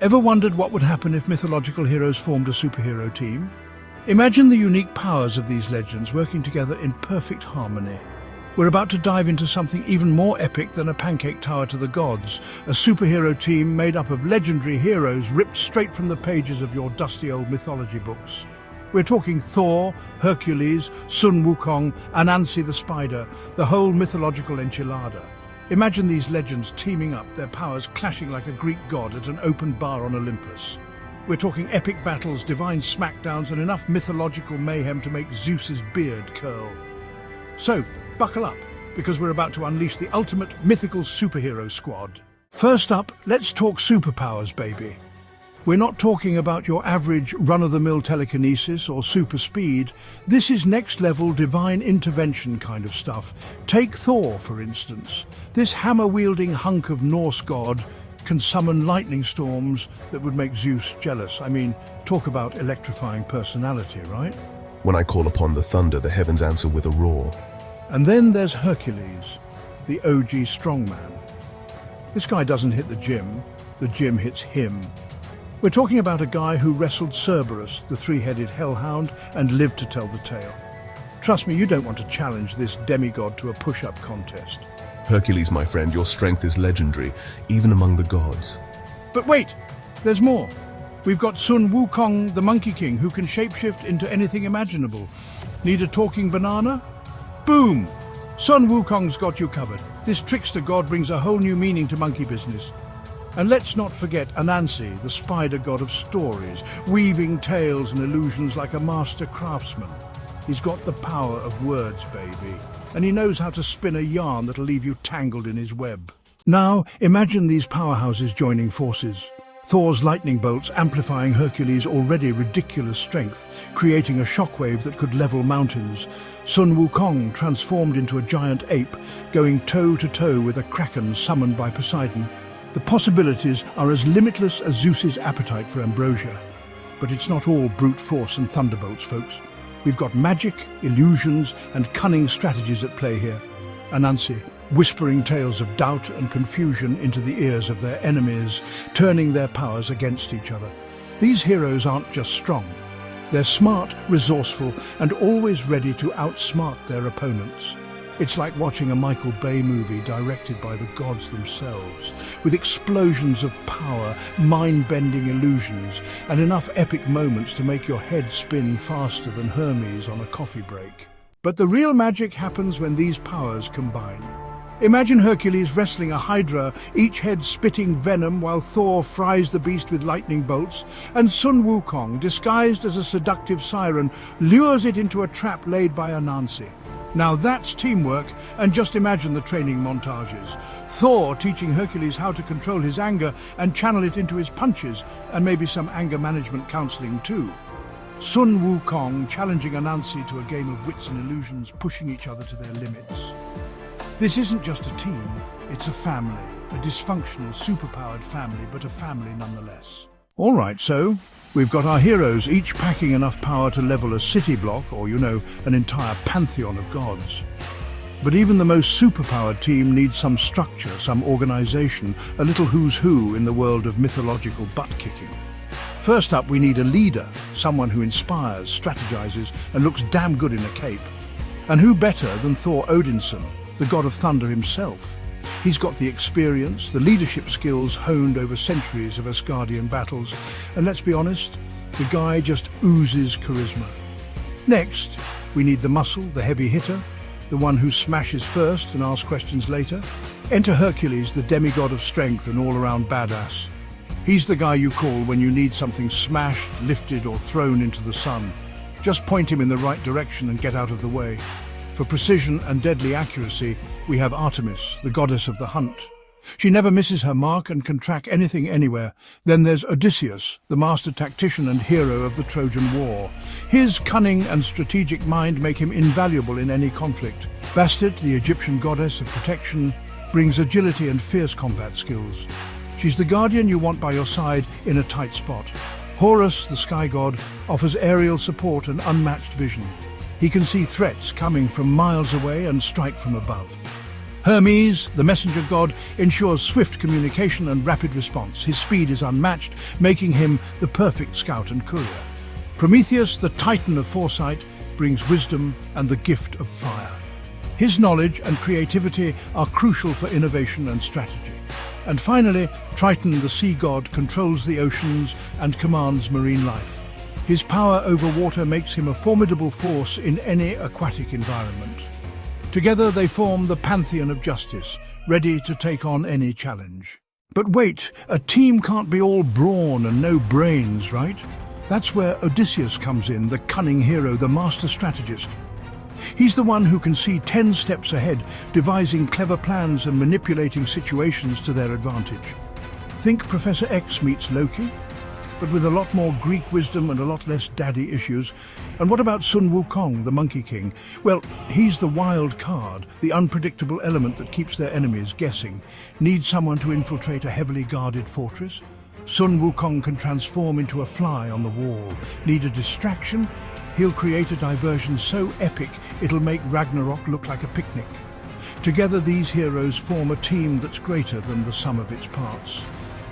Ever wondered what would happen if mythological heroes formed a superhero team? Imagine the unique powers of these legends working together in perfect harmony. We're about to dive into something even more epic than a pancake tower to the gods, a superhero team made up of legendary heroes ripped straight from the pages of your dusty old mythology books. We're talking Thor, Hercules, Sun Wukong, Anansi the spider, the whole mythological enchilada. Imagine these legends teaming up, their powers clashing like a Greek god at an open bar on Olympus. We're talking epic battles, divine smackdowns, and enough mythological mayhem to make Zeus's beard curl. So, buckle up, because we're about to unleash the ultimate mythical superhero squad. First up, let's talk superpowers, baby. We're not talking about your average run-of-the-mill telekinesis or super speed. This is next-level divine intervention kind of stuff. Take Thor, for instance. This hammer-wielding hunk of Norse god can summon lightning storms that would make Zeus jealous. I mean, talk about electrifying personality, right? When I call upon the thunder, the heavens answer with a roar. And then there's Hercules, the OG strongman. This guy doesn't hit the gym hits him. We're talking about a guy who wrestled Cerberus, the three-headed hellhound, and lived to tell the tale. Trust me, you don't want to challenge this demigod to a push-up contest. Hercules, my friend, your strength is legendary, even among the gods. But wait, there's more. We've got Sun Wukong, the Monkey King, who can shapeshift into anything imaginable. Need a talking banana? Boom! Sun Wukong's got you covered. This trickster god brings a whole new meaning to monkey business. And let's not forget Anansi, the spider god of stories, weaving tales and illusions like a master craftsman. He's got the power of words, baby. And he knows how to spin a yarn that'll leave you tangled in his web. Now, imagine these powerhouses joining forces. Thor's lightning bolts amplifying Hercules' already ridiculous strength, creating a shockwave that could level mountains. Sun Wukong transformed into a giant ape, going toe-to-toe with a kraken summoned by Poseidon. The possibilities are as limitless as Zeus's appetite for ambrosia. But it's not all brute force and thunderbolts, folks. We've got magic, illusions, and cunning strategies at play here. Anansi, whispering tales of doubt and confusion into the ears of their enemies, turning their powers against each other. These heroes aren't just strong. They're smart, resourceful, and always ready to outsmart their opponents. It's like watching a Michael Bay movie directed by the gods themselves, with explosions of power, mind-bending illusions, and enough epic moments to make your head spin faster than Hermes on a coffee break. But the real magic happens when these powers combine. Imagine Hercules wrestling a hydra, each head spitting venom while Thor fries the beast with lightning bolts, and Sun Wukong, disguised as a seductive siren, lures it into a trap laid by Anansi. Now that's teamwork, and just imagine the training montages. Thor teaching Hercules how to control his anger and channel it into his punches, and maybe some anger management counseling too. Sun Wukong challenging Anansi to a game of wits and illusions, pushing each other to their limits. This isn't just a team, it's a family, a dysfunctional, superpowered family, but a family nonetheless. All right, so we've got our heroes, each packing enough power to level a city block, or, an entire pantheon of gods. But even the most superpowered team needs some structure, some organization, a little who's who in the world of mythological butt-kicking. First up, we need a leader, someone who inspires, strategizes, and looks damn good in a cape. And who better than Thor Odinson, the god of thunder himself? He's got the experience, the leadership skills honed over centuries of Asgardian battles, and let's be honest, the guy just oozes charisma. Next, we need the muscle, the heavy hitter, the one who smashes first and asks questions later. Enter Hercules, the demigod of strength and all-around badass. He's the guy you call when you need something smashed, lifted, or thrown into the sun. Just point him in the right direction and get out of the way. For precision and deadly accuracy, we have Artemis, the goddess of the hunt. She never misses her mark and can track anything anywhere. Then there's Odysseus, the master tactician and hero of the Trojan War. His cunning and strategic mind make him invaluable in any conflict. Bastet, the Egyptian goddess of protection, brings agility and fierce combat skills. She's the guardian you want by your side in a tight spot. Horus, the sky god, offers aerial support and unmatched vision. He can see threats coming from miles away and strike from above. Hermes, the messenger god, ensures swift communication and rapid response. His speed is unmatched, making him the perfect scout and courier. Prometheus, the titan of foresight, brings wisdom and the gift of fire. His knowledge and creativity are crucial for innovation and strategy. And finally, Triton, the sea god, controls the oceans and commands marine life. His power over water makes him a formidable force in any aquatic environment. Together they form the Pantheon of justice, ready to take on any challenge. But wait, a team can't be all brawn and no brains, right? That's where Odysseus comes in, the cunning hero, the master strategist. He's the one who can see 10 steps ahead, devising clever plans and manipulating situations to their advantage. Think Professor X meets Loki, but with a lot more Greek wisdom and a lot less daddy issues. And what about Sun Wukong, the Monkey King? Well, he's the wild card, the unpredictable element that keeps their enemies guessing. Need someone to infiltrate a heavily guarded fortress? Sun Wukong can transform into a fly on the wall. Need a distraction? He'll create a diversion so epic it'll make Ragnarok look like a picnic. Together these heroes form a team that's greater than the sum of its parts.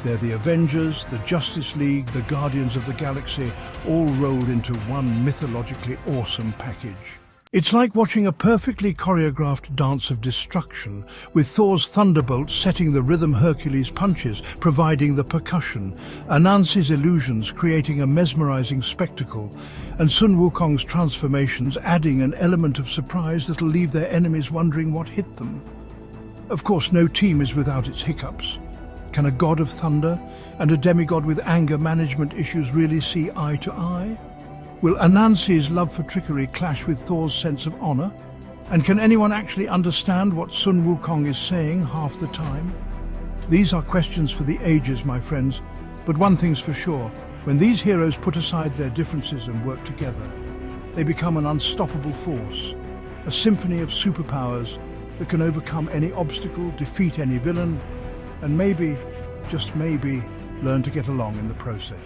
They're the Avengers, the Justice League, the Guardians of the Galaxy, all rolled into one mythologically awesome package. It's like watching a perfectly choreographed dance of destruction, with Thor's thunderbolts setting the rhythm, Hercules' punches providing the percussion, Anansi's illusions creating a mesmerizing spectacle, and Sun Wukong's transformations adding an element of surprise that'll leave their enemies wondering what hit them. Of course, no team is without its hiccups. Can a god of thunder and a demigod with anger management issues really see eye to eye? Will Anansi's love for trickery clash with Thor's sense of honor? And can anyone actually understand what Sun Wukong is saying half the time? These are questions for the ages, my friends. But one thing's for sure, when these heroes put aside their differences and work together, they become an unstoppable force, a symphony of superpowers that can overcome any obstacle, defeat any villain, and maybe, just maybe, learn to get along in the process.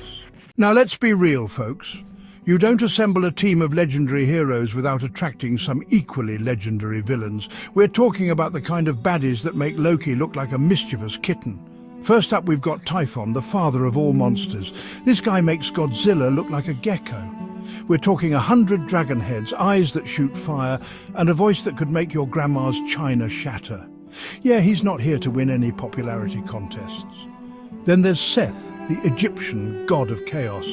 Now let's be real, folks. You don't assemble a team of legendary heroes without attracting some equally legendary villains. We're talking about the kind of baddies that make Loki look like a mischievous kitten. First up, we've got Typhon, the father of all monsters. This guy makes Godzilla look like a gecko. We're talking 100 dragon heads, eyes that shoot fire, and a voice that could make your grandma's china shatter. Yeah, he's not here to win any popularity contests. Then there's Seth, the Egyptian god of chaos.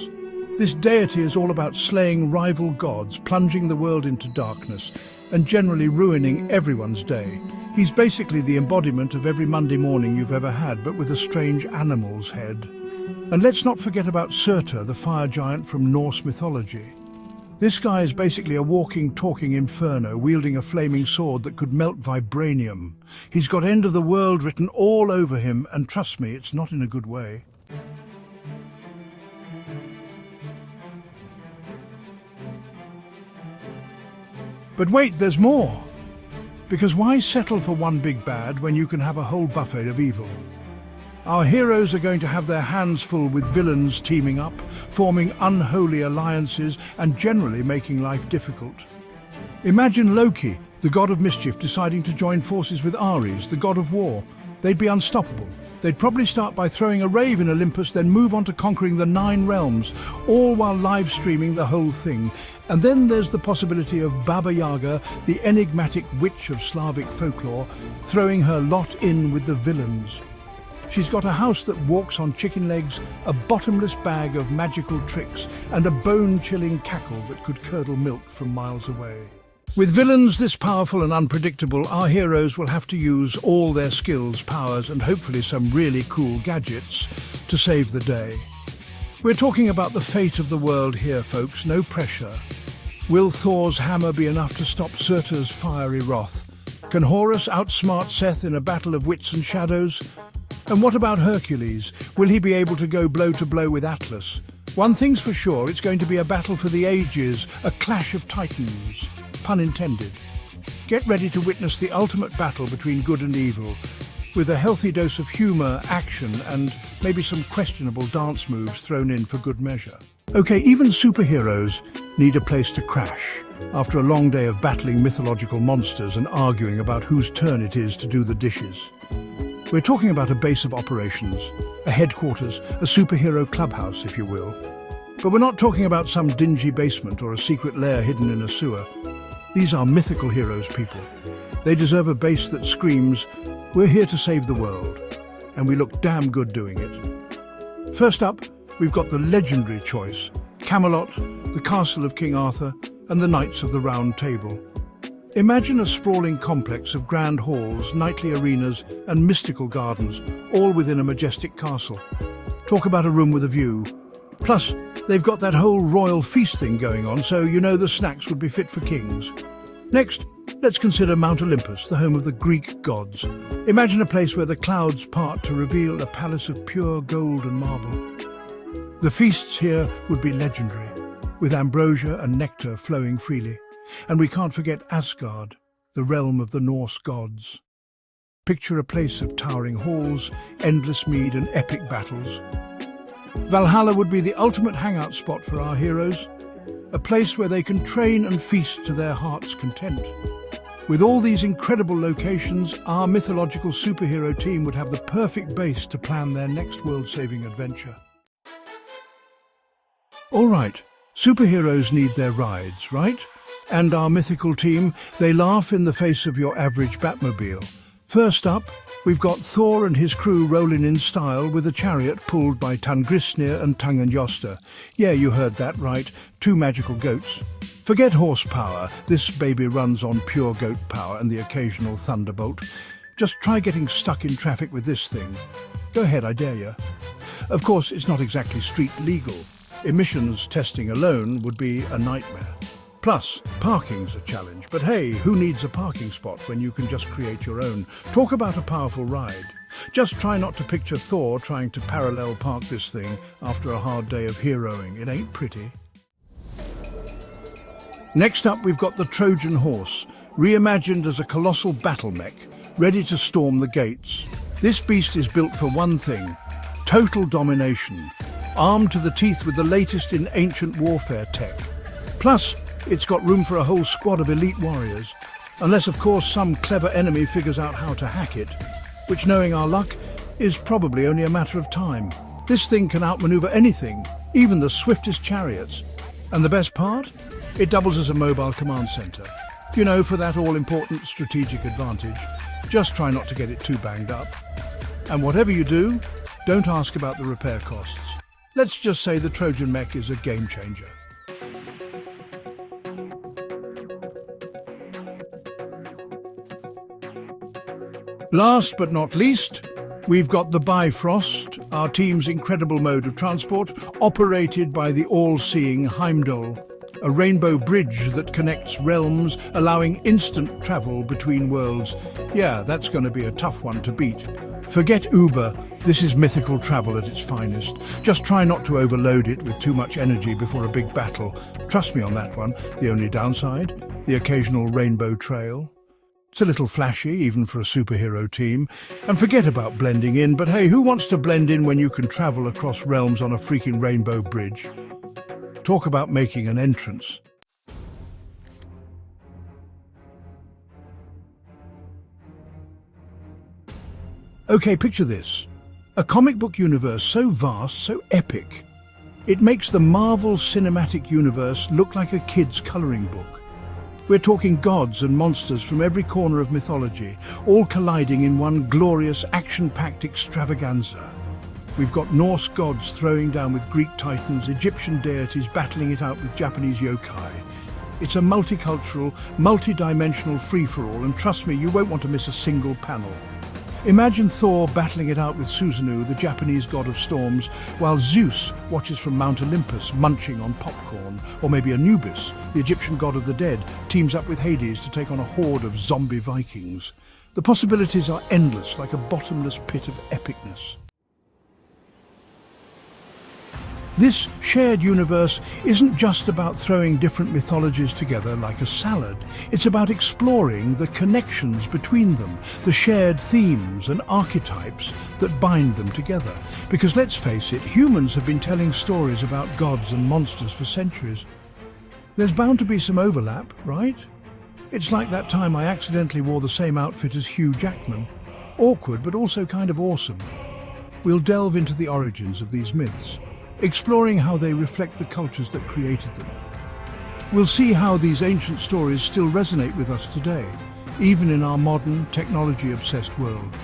This deity is all about slaying rival gods, plunging the world into darkness, and generally ruining everyone's day. He's basically the embodiment of every Monday morning you've ever had, but with a strange animal's head. And let's not forget about Surtur, the fire giant from Norse mythology. This guy is basically a walking, talking inferno, wielding a flaming sword that could melt vibranium. He's got end of the world written all over him, and trust me, it's not in a good way. But wait, there's more. Because why settle for one big bad when you can have a whole buffet of evil? Our heroes are going to have their hands full with villains teaming up, forming unholy alliances, and generally making life difficult. Imagine Loki, the god of mischief, deciding to join forces with Ares, the god of war. They'd be unstoppable. They'd probably start by throwing a rave in Olympus, then move on to conquering the 9 realms, all while live streaming the whole thing. And then there's the possibility of Baba Yaga, the enigmatic witch of Slavic folklore, throwing her lot in with the villains. She's got a house that walks on chicken legs, a bottomless bag of magical tricks, and a bone-chilling cackle that could curdle milk from miles away. With villains this powerful and unpredictable, our heroes will have to use all their skills, powers, and hopefully some really cool gadgets to save the day. We're talking about the fate of the world here, folks, no pressure. Will Thor's hammer be enough to stop Surtur's fiery wrath? Can Horus outsmart Seth in a battle of wits and shadows? And what about Hercules? Will he be able to go blow to blow with Atlas? One thing's for sure, it's going to be a battle for the ages, a clash of titans. Pun intended. Get ready to witness the ultimate battle between good and evil, with a healthy dose of humour, action, and maybe some questionable dance moves thrown in for good measure. Okay, even superheroes need a place to crash after a long day of battling mythological monsters and arguing about whose turn it is to do the dishes. We're talking about a base of operations, a headquarters, a superhero clubhouse, if you will. But we're not talking about some dingy basement or a secret lair hidden in a sewer. These are mythical heroes, people. They deserve a base that screams, "We're here to save the world," and we look damn good doing it. First up, we've got the legendary choice, Camelot, the castle of King Arthur, and the Knights of the Round Table. Imagine a sprawling complex of grand halls, knightly arenas, and mystical gardens, all within a majestic castle. Talk about a room with a view. Plus, they've got that whole royal feast thing going on, so you know the snacks would be fit for kings. Next, let's consider Mount Olympus, the home of the Greek gods. Imagine a place where the clouds part to reveal a palace of pure gold and marble. The feasts here would be legendary, with ambrosia and nectar flowing freely. And we can't forget Asgard, the realm of the Norse gods. Picture a place of towering halls, endless mead and epic battles. Valhalla would be the ultimate hangout spot for our heroes, a place where they can train and feast to their heart's content. With all these incredible locations, our mythological superhero team would have the perfect base to plan their next world-saving adventure. All right, superheroes need their rides, right? And our mythical team, they laugh in the face of your average Batmobile. First up, we've got Thor and his crew rolling in style with a chariot pulled by Tungrisnir and Tungenjosta. Yeah, you heard that right, 2 magical goats. Forget horsepower, this baby runs on pure goat power and the occasional thunderbolt. Just try getting stuck in traffic with this thing. Go ahead, I dare you. Of course, it's not exactly street legal. Emissions testing alone would be a nightmare. Plus, parking's a challenge, but hey, who needs a parking spot when you can just create your own? Talk about a powerful ride. Just try not to picture Thor trying to parallel park this thing after a hard day of heroing. It ain't pretty. Next up, we've got the Trojan horse, reimagined as a colossal battle mech, ready to storm the gates. This beast is built for one thing, total domination, armed to the teeth with the latest in ancient warfare tech. Plus, it's got room for a whole squad of elite warriors, unless of course some clever enemy figures out how to hack it, which, knowing our luck, is probably only a matter of time. This thing can outmaneuver anything, even the swiftest chariots. And the best part? It doubles as a mobile command center. You know, for that all-important strategic advantage. Just try not to get it too banged up. And whatever you do, don't ask about the repair costs. Let's just say the Trojan mech is a game changer. Last but not least, we've got the Bifrost, our team's incredible mode of transport, operated by the all-seeing Heimdall, a rainbow bridge that connects realms, allowing instant travel between worlds. Yeah, that's going to be a tough one to beat. Forget Uber, this is mythical travel at its finest. Just try not to overload it with too much energy before a big battle. Trust me on that one. The only downside? The occasional rainbow trail. It's a little flashy, even for a superhero team. And forget about blending in, but hey, who wants to blend in when you can travel across realms on a freaking rainbow bridge? Talk about making an entrance. Okay, picture this. A comic book universe so vast, so epic. It makes the Marvel Cinematic Universe look like a kid's coloring book. We're talking gods and monsters from every corner of mythology, all colliding in one glorious, action-packed extravaganza. We've got Norse gods throwing down with Greek titans, Egyptian deities battling it out with Japanese yokai. It's a multicultural, multi-dimensional free-for-all, and trust me, you won't want to miss a single panel. Imagine Thor battling it out with Susanoo, the Japanese god of storms, while Zeus watches from Mount Olympus, munching on popcorn. Or maybe Anubis, the Egyptian god of the dead, teams up with Hades to take on a horde of zombie Vikings. The possibilities are endless, like a bottomless pit of epicness. This shared universe isn't just about throwing different mythologies together like a salad. It's about exploring the connections between them, the shared themes and archetypes that bind them together. Because let's face it, humans have been telling stories about gods and monsters for centuries. There's bound to be some overlap, right? It's like that time I accidentally wore the same outfit as Hugh Jackman. Awkward, but also kind of awesome. We'll delve into the origins of these myths, exploring how they reflect the cultures that created them. We'll see how these ancient stories still resonate with us today, even in our modern, technology-obsessed world.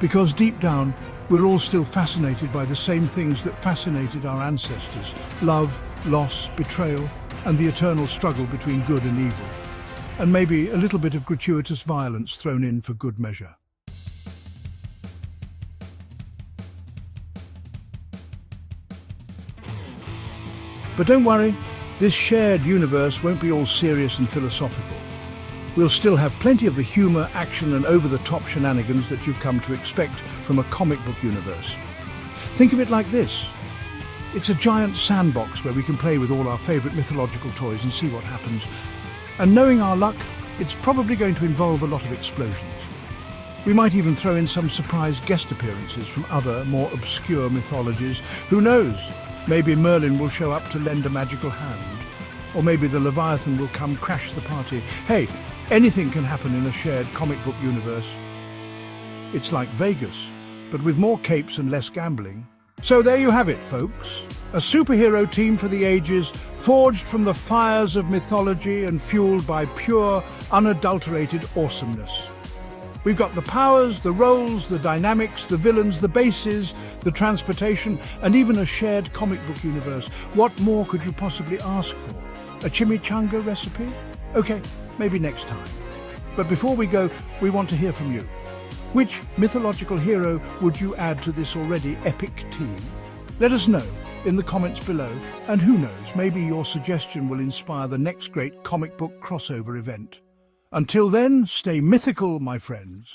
Because deep down, we're all still fascinated by the same things that fascinated our ancestors: love, loss, betrayal, and the eternal struggle between good and evil. And maybe a little bit of gratuitous violence thrown in for good measure. But don't worry, this shared universe won't be all serious and philosophical. We'll still have plenty of the humour, action and over-the-top shenanigans that you've come to expect from a comic book universe. Think of it like this. It's a giant sandbox where we can play with all our favourite mythological toys and see what happens. And knowing our luck, it's probably going to involve a lot of explosions. We might even throw in some surprise guest appearances from other, more obscure mythologies. Who knows? Maybe Merlin will show up to lend a magical hand. Or maybe the Leviathan will come crash the party. Hey, anything can happen in a shared comic book universe. It's like Vegas, but with more capes and less gambling. So there you have it, folks. A superhero team for the ages, forged from the fires of mythology and fueled by pure, unadulterated awesomeness. We've got the powers, the roles, the dynamics, the villains, the bases, the transportation, and even a shared comic book universe. What more could you possibly ask for? A chimichanga recipe? Okay, maybe next time. But before we go, we want to hear from you. Which mythological hero would you add to this already epic team? Let us know in the comments below, and who knows, maybe your suggestion will inspire the next great comic book crossover event. Until then, stay mythical, my friends.